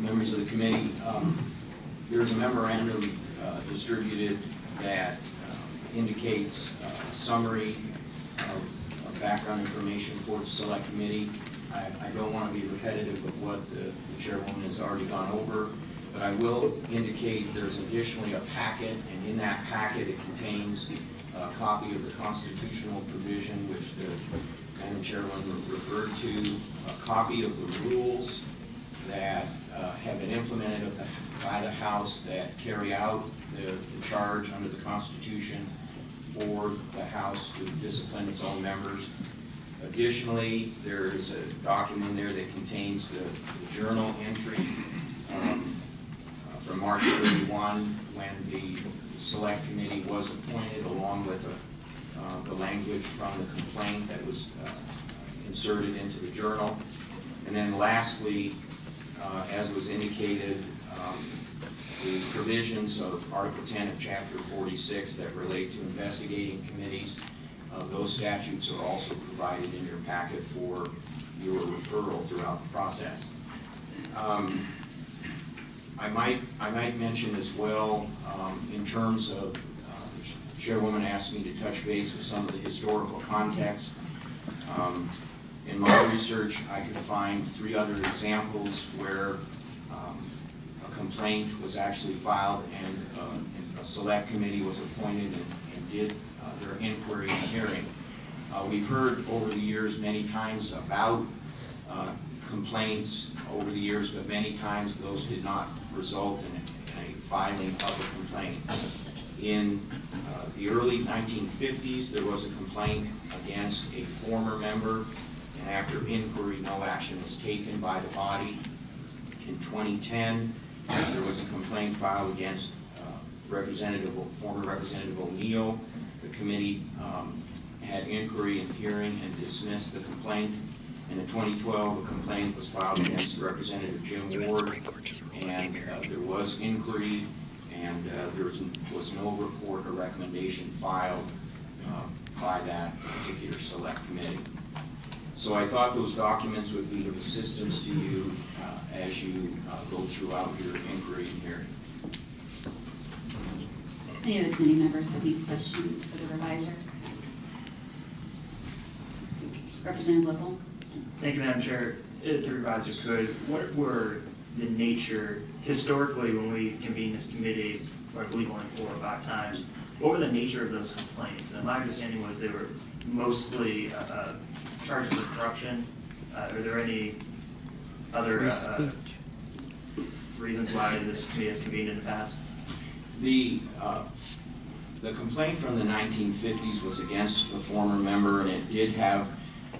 members of the committee. There's a memorandum distributed that indicates a summary of background information for the select committee. I don't want to be repetitive of what the chairwoman has already gone over, but I will indicate there's additionally a packet, and in that packet it contains a copy of the constitutional provision which the Madam Chairwoman referred to, a copy of the rules that have been implemented by the House that carry out the charge under the Constitution for the House to discipline its own members. Additionally, there is a document there that contains the journal entry from March 31 when the Select Committee was appointed, along with the language from the complaint that was inserted into the journal. And then lastly, as was indicated, the provisions of Article 10 of Chapter 46 that relate to investigating committees, those statutes are also provided in your packet for your referral throughout the process. I might mention as well, in terms of, the Chairwoman asked me to touch base with some of the historical context. In my research, I could find 3 other examples where a complaint was actually filed and a select committee was appointed and did their inquiry and hearing. We've heard over the years many times about complaints over the years, but many times those did not result in a filing of a complaint. In the early 1950s, there was a complaint against a former member, and after inquiry, no action was taken by the body. In 2010, there was a complaint filed against former Representative O'Neill. The committee had inquiry and hearing and dismissed the complaint. And in 2012, a complaint was filed against Representative Jim Ward, and there was inquiry, and there was no report or recommendation filed by that particular select committee. So I thought those documents would be of assistance to you as you go throughout your inquiry and hearing. Any of the committee members have any questions for the revisor? Representative Whipple. Thank you, Madam Chair. If the revisor could, what were the nature, historically when we convened this committee, for I believe only 4 or 5 times, what were the nature of those complaints? And my understanding was they were mostly charges of corruption. Are there any other reasons why this committee has convened in the past? The complaint from the 1950s was against the former member, and it did have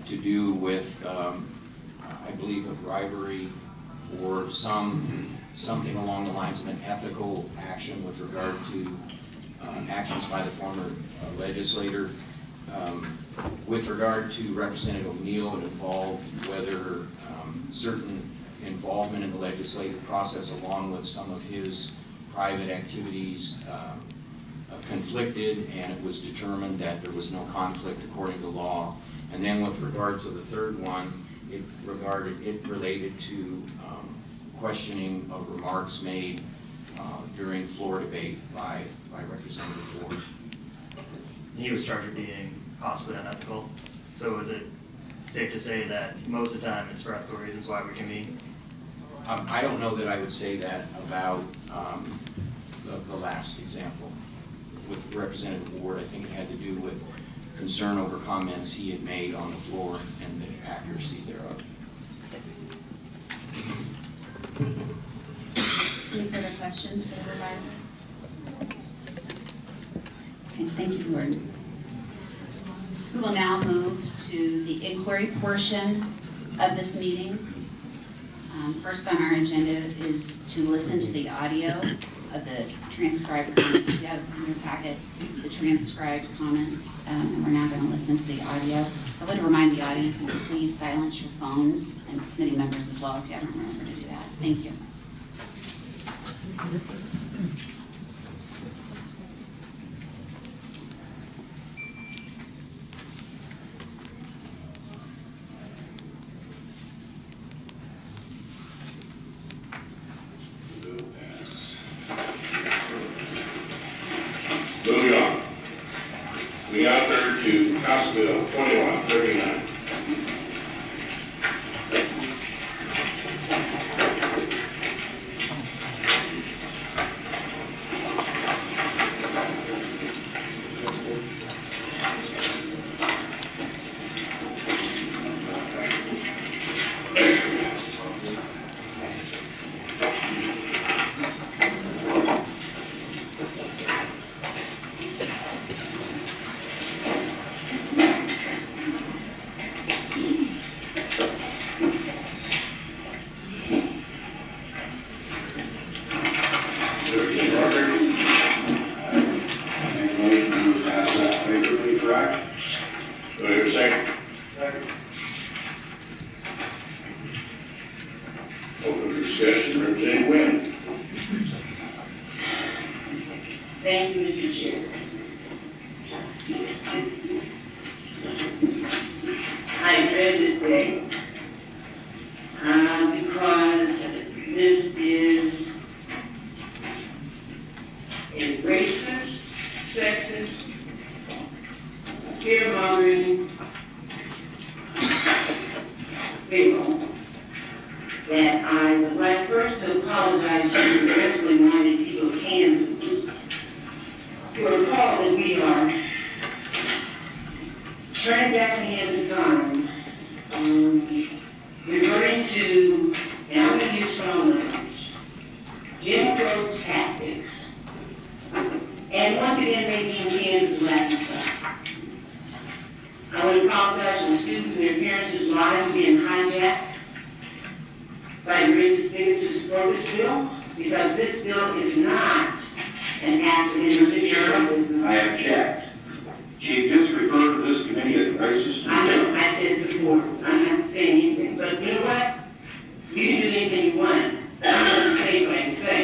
to do with, I believe, a bribery or something along the lines of an ethical action with regard to actions by the former legislator. With regard to Representative O'Neill, it involved whether certain involvement in the legislative process along with some of his private activities conflicted, and it was determined that there was no conflict according to law. And then with regard to the third one, it related to questioning of remarks made during floor debate by Representative Ward. He was charged with being possibly unethical. So is it safe to say that most of the time it's for ethical reasons why we convene? I don't know that I would say that about the last example with Representative Ward. I think it had to do with concern over comments he had made on the floor and the accuracy thereof. Any further questions for the revisor? Okay, thank you, Gordon. We will now move to the inquiry portion of this meeting. First on our agenda is to listen to the audio of the transcribed comments. You have in your packet the transcribed comments, and we're now going to listen to the audio. I would remind the audience to please silence your phones, and committee members as well if you haven't remembered to do that. Thank you. House Bill 2139. Open for discussion, Representative Winn. Thank you, Mr. Chair. I read this day because this is a racist, sexist, fear-mongering bill that I would like first to apologize to the progressively minded people of Kansas who recall that we are turning back the hands of time, referring to, and I'm going to use strong language, Jim Crow tactics, and once again making Kansas laughing stock. I want to apologize to the students and their parents whose lives are being hijacked by the racist bigots who support this bill, because this bill is not an act of individualism. I object. Chief, just referred to this committee as racist. I know, I said support. I'm not saying anything, but you know what? You can do anything you want. I'm going to say what I say,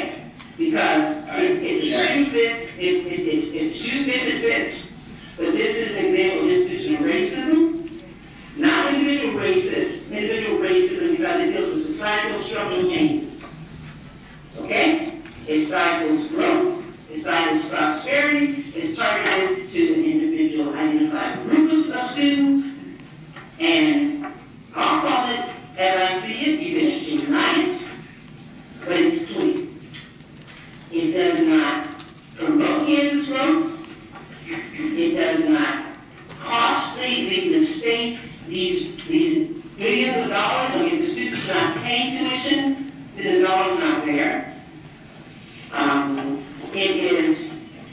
because if the shoe fits, if the shoe fits, it fits. But this is an example of institutional racism, not individual racism because it deals with societal structural changes. Okay? It stifles growth, it stifles prosperity, it's targeted to an individual identified group of students, and I'll call it, as I see it, eventually united, but it's clear. It does not promote Kansas growth. It does not cost the state these billions of dollars. I mean, the students are not paying tuition, the dollars are not there. It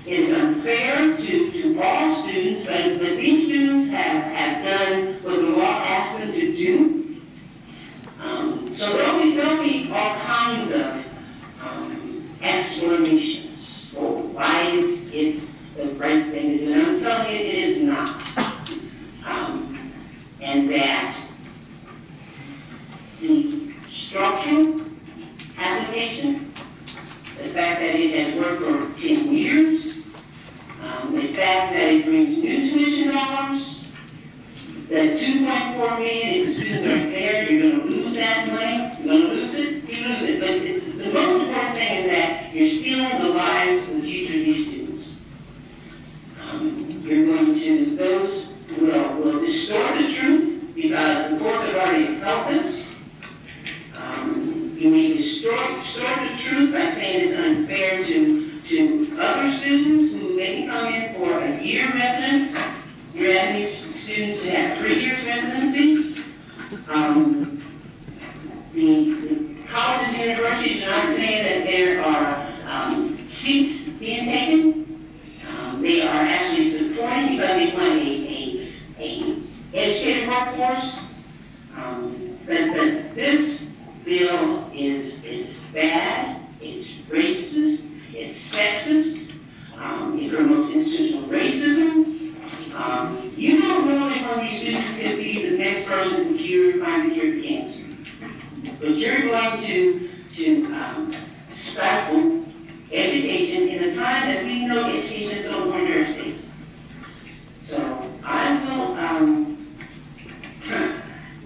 is unfair to all students, but these students have done what the law asks them to do. So there'll be all kinds of explanations for why it's the right thing to do. And I'm telling you, it is not. And that the structural application, the fact that it has worked for 10 years, the fact that it brings new tuition dollars, that 2.4 million, if the students aren't there, you're going to lose that money. You're going to lose it, you lose it. But the most important thing is that you're stealing the lives and the future of these students. You're going to, those will distort the truth because the courts have already upheld this. You may distort the truth by saying it's unfair to other students who maybe come in for a year residence. You're asking these students to have 3 years residency. The colleges and universities are not saying that there are seats being taken. They are actually supporting because they want a educated workforce. But this bill is bad, it's racist, it's sexist, it promotes institutional racism. You don't know if one of these students could be the next person who finds a cure for cancer. But you're going to stifle education in a time that we know education is so important to our state. So I will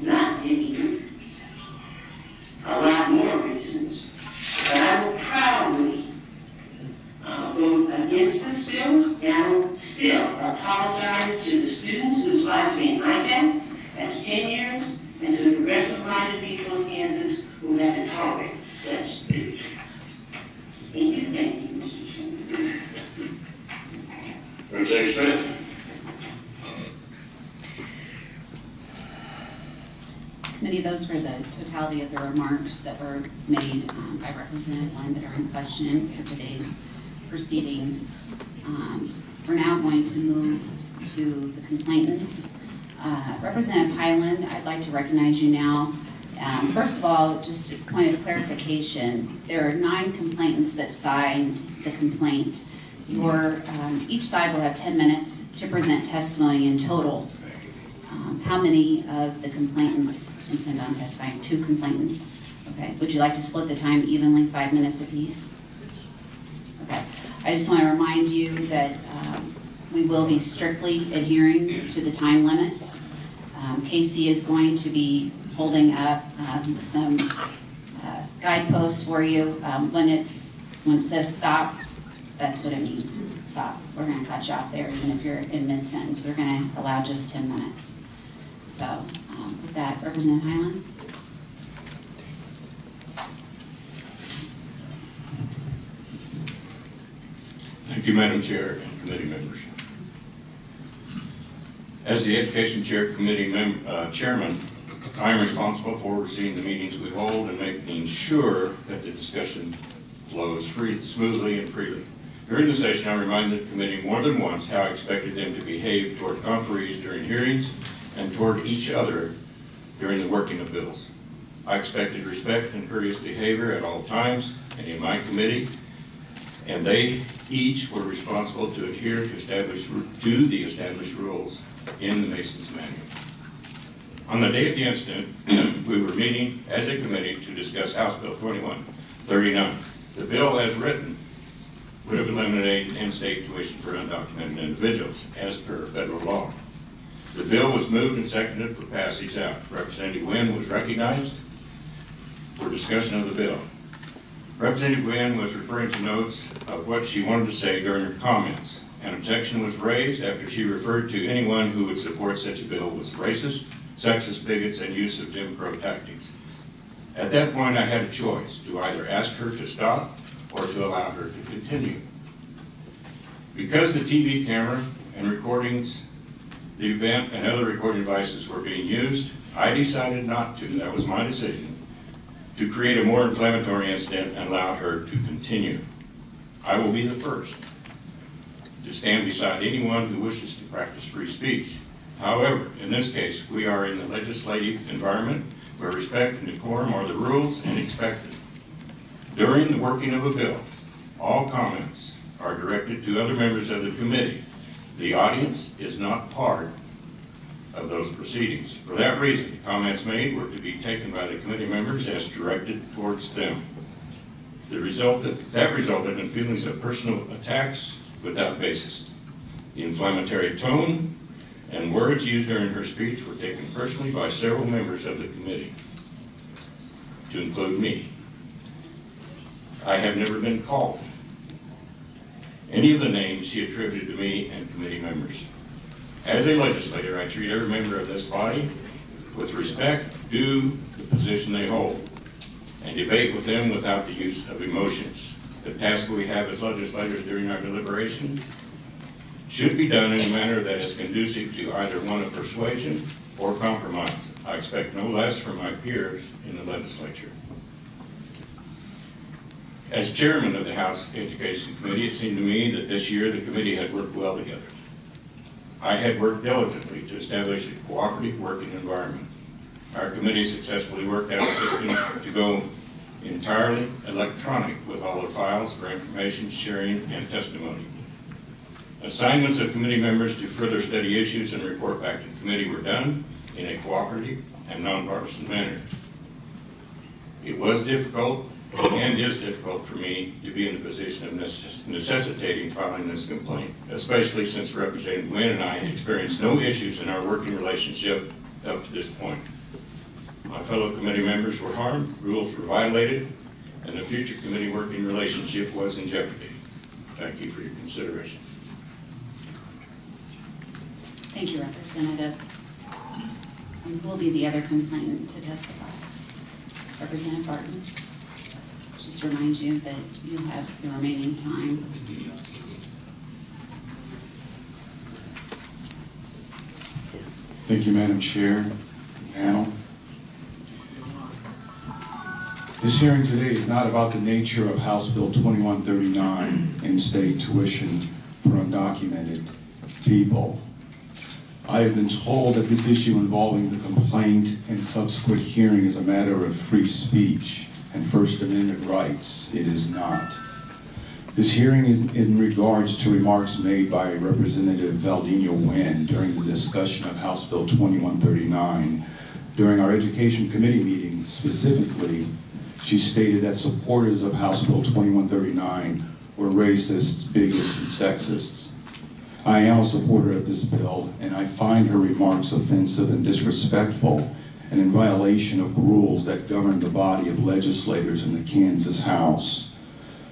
not give you a lot more reasons, but I will proudly vote against this bill, and I will still apologize to the students whose to tolerate such bigotry. And you thank you, Mr. Chairman. Representative Smith? Committee, those were the totality of the remarks that were made by Representative Winn that are in question for today's proceedings. We're now going to move to the complainants. Representative Highland, I'd like to recognize you now. First of all, just a point of clarification, there are 9 complainants that signed the complaint. Each side will have 10 minutes to present testimony in total. How many of the complainants intend on testifying? 2 complainants. Okay. Would you like to split the time evenly, 5 minutes apiece? Okay. I just want to remind you that we will be strictly adhering to the time limits. Casey is going to be holding up some guideposts for you. When it says stop, that's what it means. Stop. We're going to cut you off there, even if you're in mid-sentence. We're going to allow just 10 minutes. So, with that, Representative Highland. Thank you, Madam Chair and committee members. As the Education Chair Committee Chairman, I am responsible for overseeing the meetings we hold and making sure that the discussion flows smoothly and freely. During the session, I reminded the committee more than once how I expected them to behave toward conferees during hearings and toward each other during the working of bills. I expected respect and courteous behavior at all times and in my committee, and they each were responsible to adhere to the established rules in the Masons Manual. On the day of the incident, we were meeting as a committee to discuss House Bill 2139. The bill as written would have eliminated in-state tuition for undocumented individuals as per federal law. The bill was moved and seconded for passage out. Representative Winn was recognized for discussion of the bill. Representative Winn was referring to notes of what she wanted to say during her comments. An objection was raised after she referred to anyone who would support such a bill was racist, sexist, bigots, and use of Jim Crow tactics. At that point, I had a choice to either ask her to stop or to allow her to continue. Because the TV camera and recordings, the event, and other recording devices were being used, I decided not to. That was my decision, to create a more inflammatory incident and allowed her to continue. I will be the first to stand beside anyone who wishes to practice free speech. However, in this case, we are in the legislative environment where respect and decorum are the rules and expected. During the working of a bill, all comments are directed to other members of the committee. The audience is not part of those proceedings. For that reason, comments made were to be taken by the committee members as directed towards them. That resulted in feelings of personal attacks without basis. The inflammatory tone and words used during her speech were taken personally by several members of the committee, to include me. I have never been called any of the names she attributed to me and committee members. As a legislator, I treat every member of this body with respect due the position they hold and debate with them without the use of emotions. The task we have as legislators during our deliberation should be done in a manner that is conducive to either one of persuasion or compromise. I expect no less from my peers in the legislature. As chairman of the House Education Committee, it seemed to me that this year the committee had worked well together. I had worked diligently to establish a cooperative working environment. Our committee successfully worked out a system to go entirely electronic with all the files for information sharing and testimony. Assignments of committee members to further study issues and report back to the committee were done in a cooperative and nonpartisan manner. It was difficult and is difficult for me to be in the position of necessitating filing this complaint, especially since Representative Winn and I had experienced no issues in our working relationship up to this point. My fellow committee members were harmed, rules were violated, and the future committee working relationship was in jeopardy. Thank you for your consideration. Thank you, Representative. And who will be the other complainant to testify? Representative Barton. Just remind you that you'll have the remaining time. Thank you, Madam Chair, panel. This hearing today is not about the nature of House Bill 2139, in-state tuition for undocumented people. I have been told that this issue involving the complaint and subsequent hearing is a matter of free speech and First Amendment rights. It is not. This hearing is in regards to remarks made by Representative Val Winn during the discussion of House Bill 2139. During our Education Committee meeting, specifically, she stated that supporters of House Bill 2139 were racists, bigots, and sexists. I am a supporter of this bill, and I find her remarks offensive and disrespectful and in violation of rules that govern the body of legislators in the Kansas House.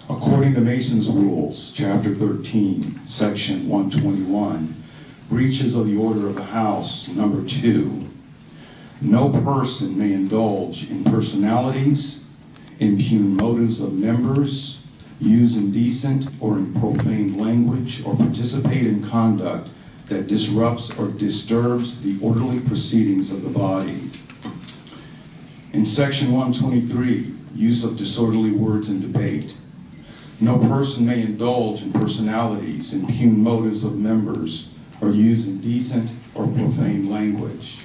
According to Mason's Rules, Chapter 13, Section 121, breaches of the order of the House, number 2, no person may indulge in personalities, impugn motives of members, use indecent or in profane language, or participate in conduct that disrupts or disturbs the orderly proceedings of the body. In Section 123, use of disorderly words in debate, no person may indulge in personalities, impugn motives of members, or use indecent or profane language.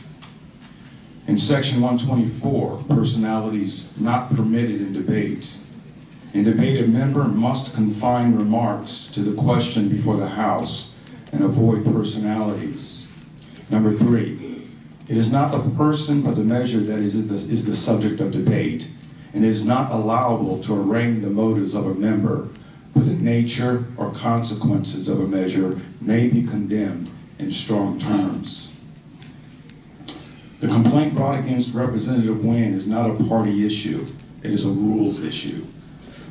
In Section 124, personalities not permitted in debate. In debate, a member must confine remarks to the question before the House and avoid personalities. Number 3, it is not the person but the measure that is the subject of debate, and it is not allowable to arraign the motives of a member, but the nature or consequences of a measure may be condemned in strong terms. The complaint brought against Representative Winn is not a party issue, it is a rules issue.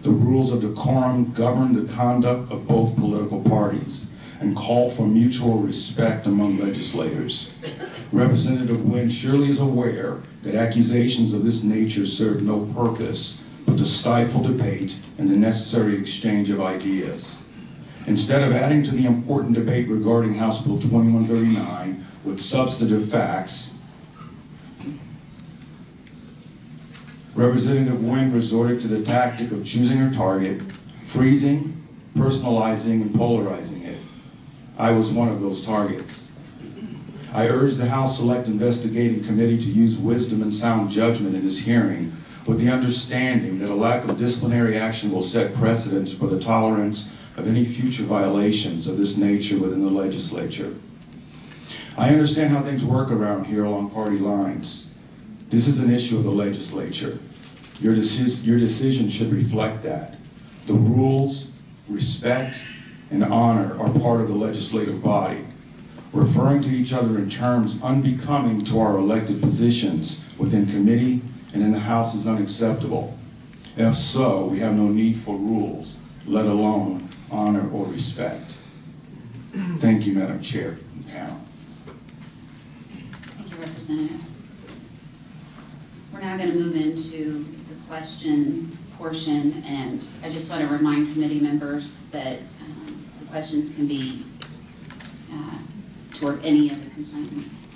The rules of decorum govern the conduct of both political parties and call for mutual respect among legislators. Representative Winn surely is aware that accusations of this nature serve no purpose but to stifle debate and the necessary exchange of ideas. Instead of adding to the important debate regarding House Bill 2139 with substantive facts, Representative Winn resorted to the tactic of choosing her target, freezing, personalizing, and polarizing it. I was one of those targets. I urge the House Select Investigating Committee to use wisdom and sound judgment in this hearing with the understanding that a lack of disciplinary action will set precedents for the tolerance of any future violations of this nature within the legislature. I understand how things work around here along party lines. This is an issue of the legislature. Your decision should reflect that. The rules, respect, and honor are part of the legislative body. Referring to each other in terms unbecoming to our elected positions within committee and in the House is unacceptable. If so, we have no need for rules, let alone honor or respect. Thank you, Madam Chair and panel. Thank you, Representative. We're now going to move into the question portion, and I just want to remind committee members that the questions can be toward any of the complainants.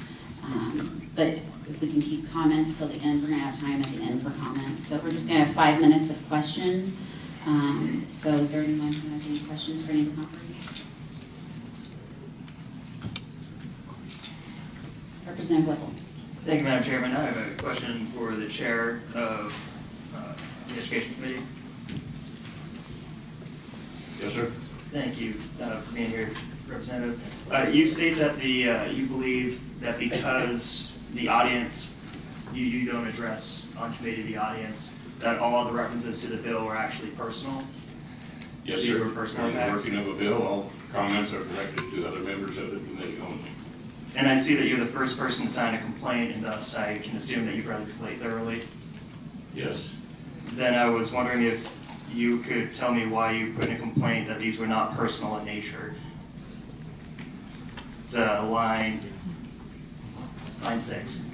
But if we can keep comments till the end, we're going to have time at the end for comments. So we're just going to have 5 minutes of questions. So is there anyone who has any questions for any of the conferees? Representative Whipple. Thank you, Madam Chairman. I have a question for the chair of the Education Committee. Yes, sir. Thank you for being here, Representative. You state that you believe that because the audience, you don't address on committee the audience, that all the references to the bill were actually personal? Yes, These sir. were personal On the attacks? working of a bill, all comments are directed to other members of the committee only. And I see that you're the first person to sign a complaint, and thus I can assume that you've read the complaint thoroughly. Yes. Then I was wondering if you could tell me why you put in a complaint that these were not personal in nature. It's line 6.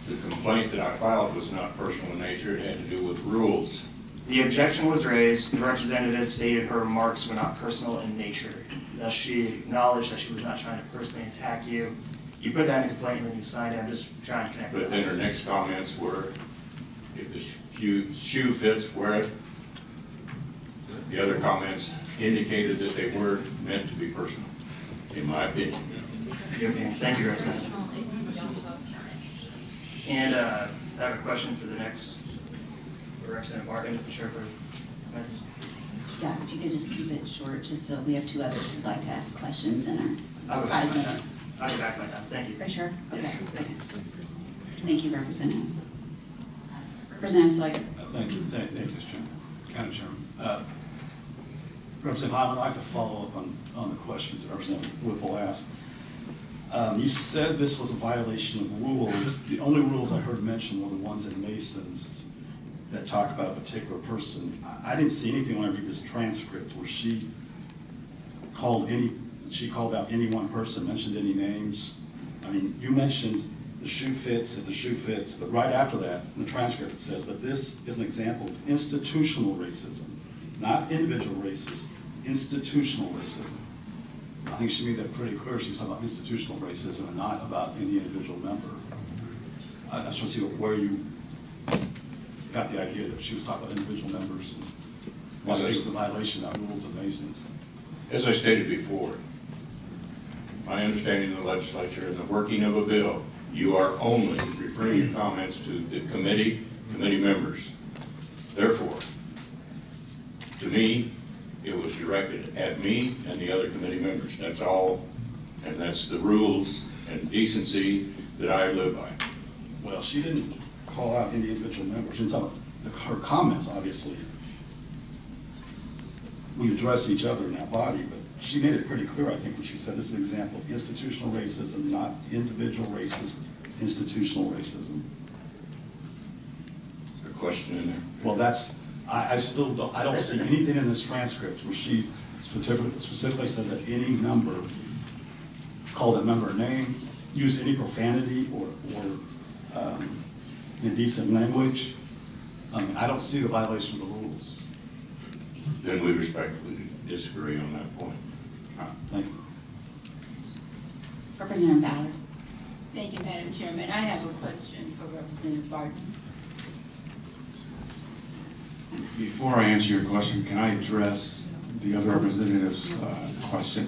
the complaint that I filed was not personal in nature, it had to do with rules. The objection was raised, the representative stated her remarks were not personal in nature. Thus, she acknowledged that she was not trying to personally attack you. You put that in a complaint and then you signed it. I'm just trying to connect the But then dots. her next comments were, if the shoe fits, wear it. The other comments indicated that they were meant to be personal, in my opinion. Your opinion. Thank you, Representative. And I have a question for the next, for Representative Martin, if the chair for comments. Yeah, if you could just keep it short, just so we have two others who'd like to ask questions in I'll our go 5 back my time. minutes. I'll go back my time. Thank you. For sure? Okay. Yes. Okay. Thank you, Representative. Representative Sawyer. Thank you, Mr. Chairman, County Chairman. Representative Hyman, I'd like to follow up on the questions that Representative Whipple asked. You said this was a violation of rules. The only rules I heard mentioned were the ones in Mason's that talk about a particular person. I didn't see anything when I read this transcript where she called out any one person, mentioned any names. I mean, you mentioned the shoe fits, if the shoe fits, but right after that, in the transcript it says, but this is an example of institutional racism, not individual racism, institutional racism. I think she made that pretty clear. She was talking about institutional racism and not about any individual member. I just want to see where you got the idea that she was talking about individual members and why it was a violation of rules of Masons. As I stated before, my understanding of the legislature and the working of a bill, you are only referring your comments to the committee members. Therefore, to me, it was directed at me and the other committee members. That's all, and that's the rules and decency that I live by. Well, she didn't call out any individual members. She didn't talk about her comments, obviously. We address each other in that body, but she made it pretty clear, I think, when she said this is an example of institutional racism, not individual racism, institutional racism. Is there a question in there? Well, I still don't, I don't see anything in this transcript where she specifically said that any member called a member a name, used any profanity or indecent language. I mean, I don't see the violation of the rules. Then we respectfully disagree on that point. Thank you. Representative Ballard. Thank you, Madam Chairman. I have a question for Representative Barton. Before I answer your question, can I address the other representative's question?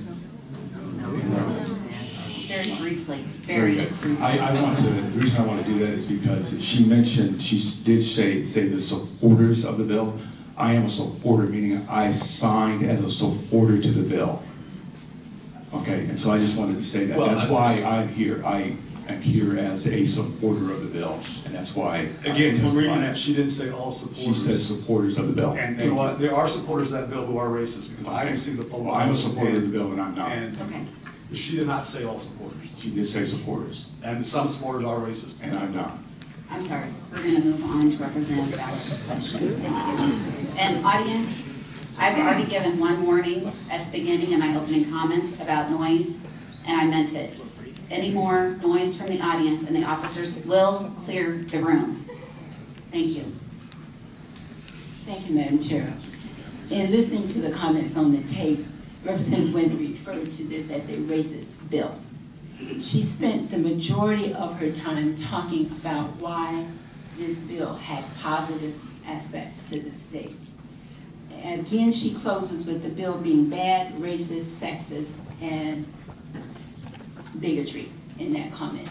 Very briefly, Very very good. briefly. I want to, the reason I want to do that is because she mentioned, she did say the supporters of the bill. I am a supporter, meaning I signed as a supporter to the bill. Okay, and so I just wanted to say that. Well, that's why I'm here. I am here as a supporter of the bill, and that's why. Again, when reading that, she didn't say all supporters. She said supporters of the bill. And you know what, there are supporters of that bill who are racist, because I received the phone call. Well, I'm a supporter of the bill, and I'm not. And Okay. she did not say all supporters. She did say supporters, And some supporters are racist. and I'm not. I'm sorry. We're going to move on to Representative Ballard's question. Thank you. And audience, I've already given one warning at the beginning in my opening comments about noise, and I meant it. Any more noise from the audience, and the officers will clear the room. Thank you. Thank you, Madam Chair. In listening to the comments on the tape, Representative Winn referred to this as a racist bill. She spent the majority of her time talking about why this bill had positive aspects to the state. Again, she closes with the bill being bad, racist, sexist, and bigotry in that comment.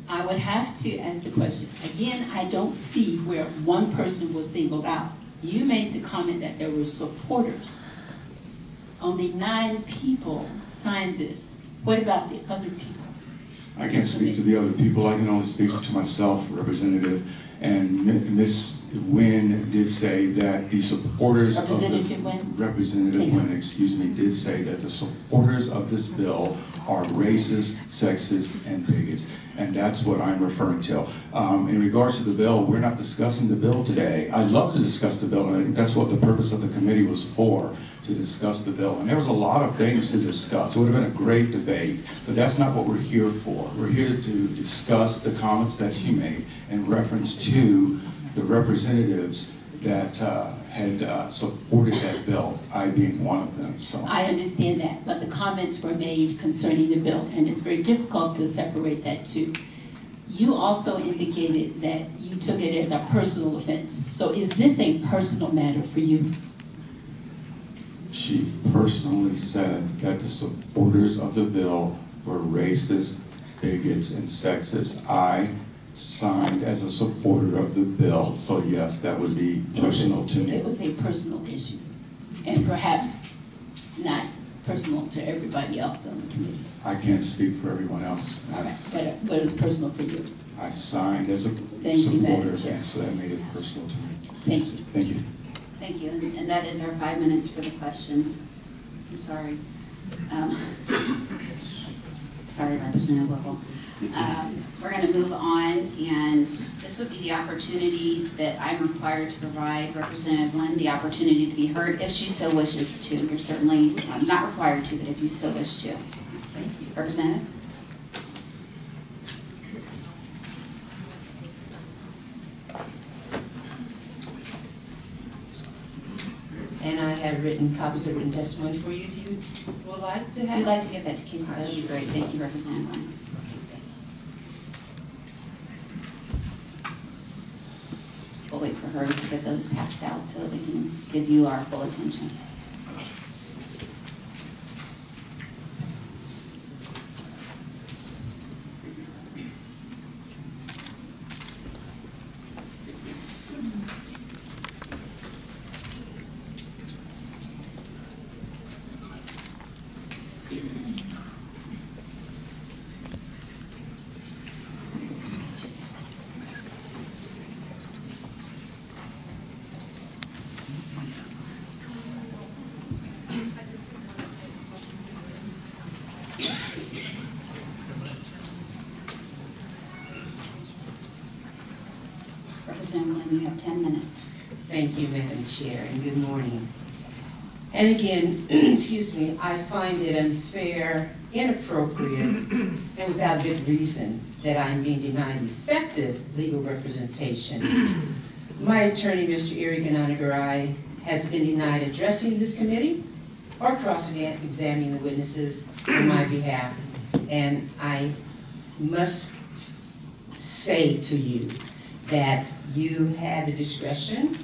I would have to ask the question, again, I don't see where one person was singled out. You made the comment that there were supporters. Only 9 people signed this. What about the other people? I can't speak to the other people. I can only speak to myself, Representative. And Ms. Winn did say that the supporters of the... Representative Winn? Representative Thank you. Winn, excuse me, did say that the supporters of this bill are racist, sexist, and bigots. And that's what I'm referring to. In regards to the bill, we're not discussing the bill today. I'd love to discuss the bill, and I think that's what the purpose of the committee was for, to discuss the bill. And there was a lot of things to discuss. It would have been a great debate, but that's not what we're here for. We're here to discuss the comments that she made in reference to the representatives that had supported that bill, I being one of them. So I understand that, but the comments were made concerning the bill, and it's very difficult to separate that too. You also indicated that you took it as a personal offense. So is this a personal matter for you? she personally said that the supporters of the bill were racist, bigots, and sexist. I signed as a supporter of the bill, so yes, that would be personal to me. It was a personal issue, and perhaps not personal to everybody else on the committee. I can't speak for everyone else. All right, but it was personal for you. I signed as a Thank you, Madam supporter, Chair. and so that made it personal to me. Thank you. Thank you. Thank you, and that is our 5 minutes for the questions. I'm sorry. Sorry, Representative Lovell. We're going to move on, and this would be the opportunity that I'm required to provide Representative Winn the opportunity to be heard if she so wishes to. You're certainly not required to, but if you so wish to. Representative? And I have written copies of written testimony for you if you would like to have. If you'd like to give that to Casey, that would be great. Thank you, Representative Winn. We'll wait for her to get those passed out so that we can give you our full attention. Representative Winn, you have 10 minutes. Thank you, Madam Chair, and good morning. And again, excuse me, I find it unfair, inappropriate, and without good reason that I'm being denied effective legal representation. My attorney, Mr. Eric Ananagarai, has been denied addressing this committee or cross-examining the witnesses on my behalf. And I must say to you that you had the discretion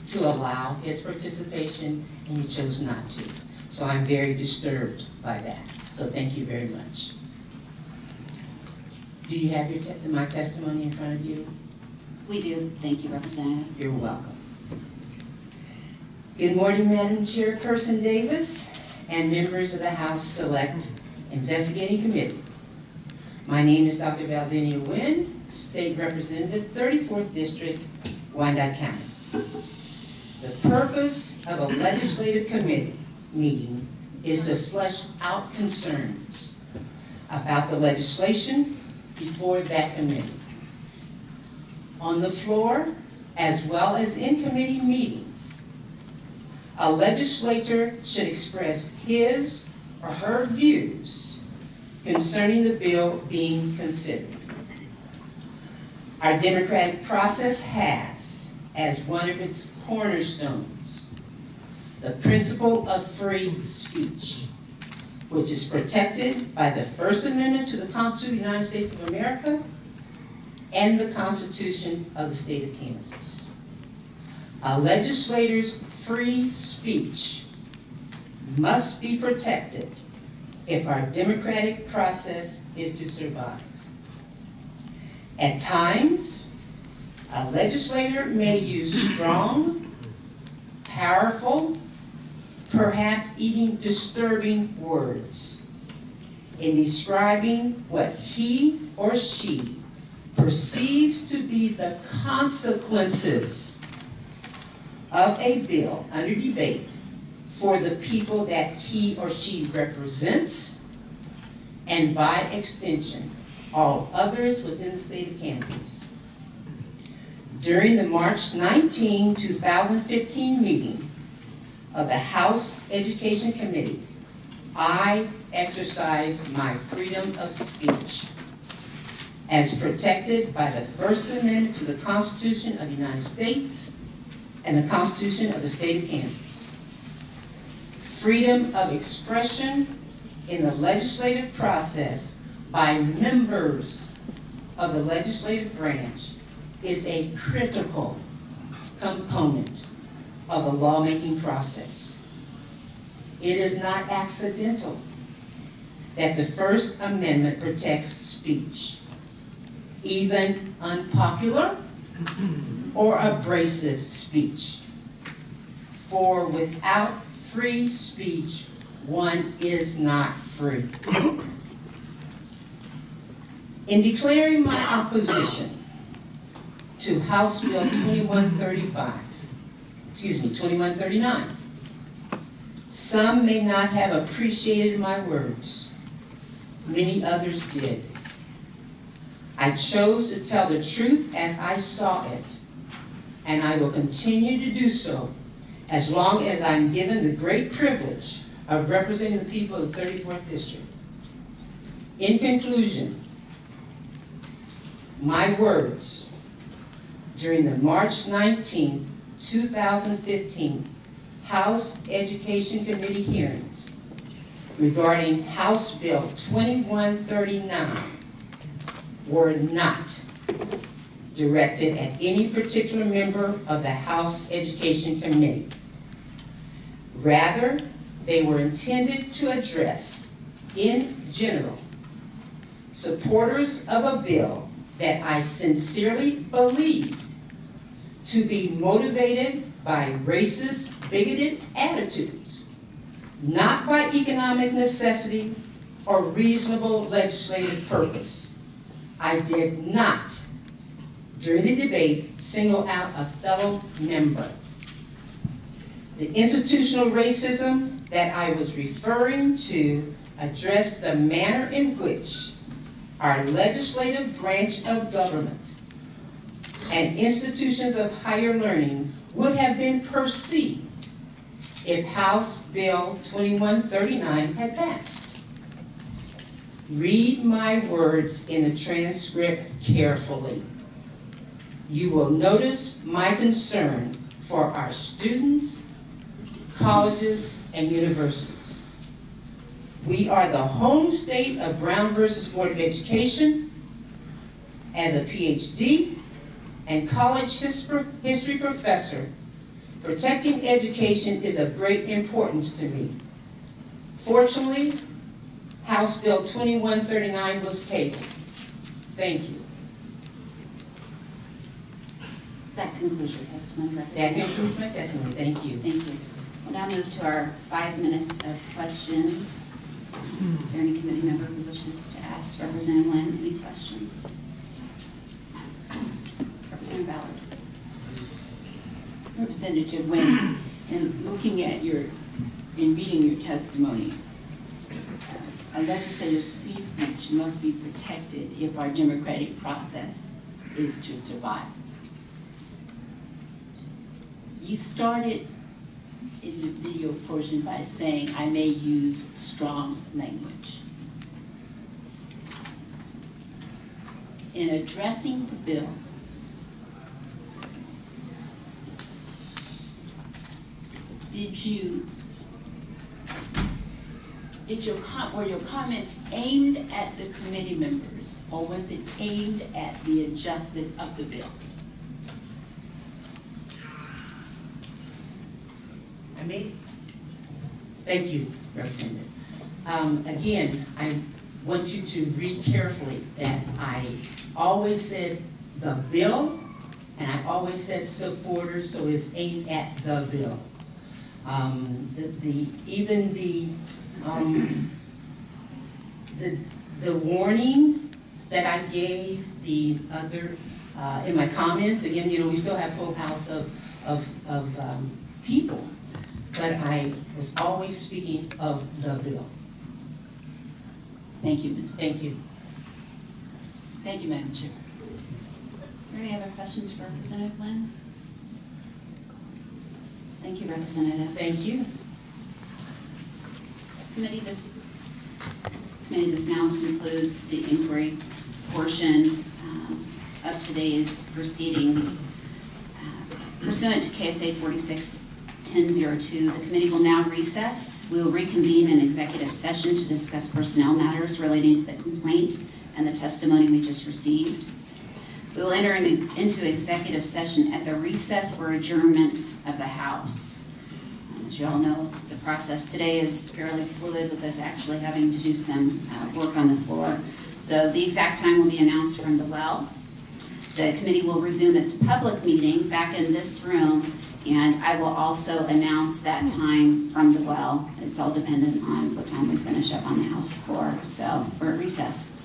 to allow his participation, and you chose not to. So I'm very disturbed by that. So thank you very much. Do you have my testimony in front of you? We do. Thank you, Representative. You're welcome. Good morning, Madam Chairperson Davis and members of the House Select Investigating Committee. My name is Dr. Val Winn, State Representative, 34th District, Wyandotte County. The purpose of a legislative committee meeting is to flesh out concerns about the legislation before that committee. On the floor, as well as in committee meetings, a legislator should express his or her views concerning the bill being considered. Our democratic process has, as one of its cornerstones, the principle of free speech, which is protected by the First Amendment to the Constitution of the United States of America and the Constitution of the State of Kansas. A legislator's free speech must be protected if our democratic process is to survive. At times, a legislator may use strong, powerful, perhaps even disturbing words in describing what he or she perceives to be the consequences of a bill under debate for the people that he or she represents, and by extension, all others within the state of Kansas. During the March 19, 2015 meeting of the House Education Committee, I exercised my freedom of speech as protected by the First Amendment to the Constitution of the United States and the Constitution of the state of Kansas. Freedom of expression in the legislative process by members of the legislative branch is a critical component of the lawmaking process. It is not accidental that the First Amendment protects speech, even unpopular or abrasive speech. For without free speech, one is not free. In declaring my opposition to House Bill 2139, some may not have appreciated my words. Many others did. I chose to tell the truth as I saw it, and I will continue to do so as long as I'm given the great privilege of representing the people of the 34th District. In conclusion, my words during the March 19, 2015 House Education Committee hearings regarding House Bill 2139 were not directed at any particular member of the House Education Committee. Rather, they were intended to address, in general, supporters of a bill that I sincerely believe to be motivated by racist, bigoted attitudes, not by economic necessity or reasonable legislative purpose. I did not, during the debate, single out a fellow member. The institutional racism that I was referring to addressed the manner in which our legislative branch of government and institutions of higher learning would have been perceived if House Bill 2139 had passed. Read my words in the transcript carefully. You will notice my concern for our students, colleges, and universities. We are the home state of Brown versus Board of Education. As a PhD and college history professor, protecting education is of great importance to me. Fortunately, House Bill 2139 was tabled. Thank you. That concludes your testimony, That Representative. concludes my testimony. Thank you. Thank you. We'll now move to our 5 minutes of questions. Is there any committee member who wishes to ask Representative Winn any questions? Representative Ballard. Representative Winn, in looking at in reading your testimony, a legislature's free speech must be protected if our democratic process is to survive. You started in the video portion by saying, I may use strong language. In addressing the bill, were your comments aimed at the committee members, or was it aimed at the injustice of the bill? Thank you, Representative. Again, I want you to read carefully that I always said the bill, and I always said supporters, so it's aimed at the bill. The warning that I gave the other in my comments, again, we still have full house of people, but I was always speaking of the bill. Thank you, Ms. Thank you. Thank you, Madam Chair. Are there any other questions for Representative Winn? Thank you, Representative. Thank you. Committee, this now concludes the inquiry portion of today's proceedings. Pursuant to KSA 46-1002, the committee will now recess. We will reconvene in executive session to discuss personnel matters relating to the complaint and the testimony we just received. We will enter into executive session at the recess or adjournment of the House. As you all know, the process today is fairly fluid with us actually having to do some work on the floor. So the exact time will be announced from the well. The committee will resume its public meeting back in this room, and I will also announce that time from the well. It's all dependent on what time we finish up on the House floor. So we're at recess.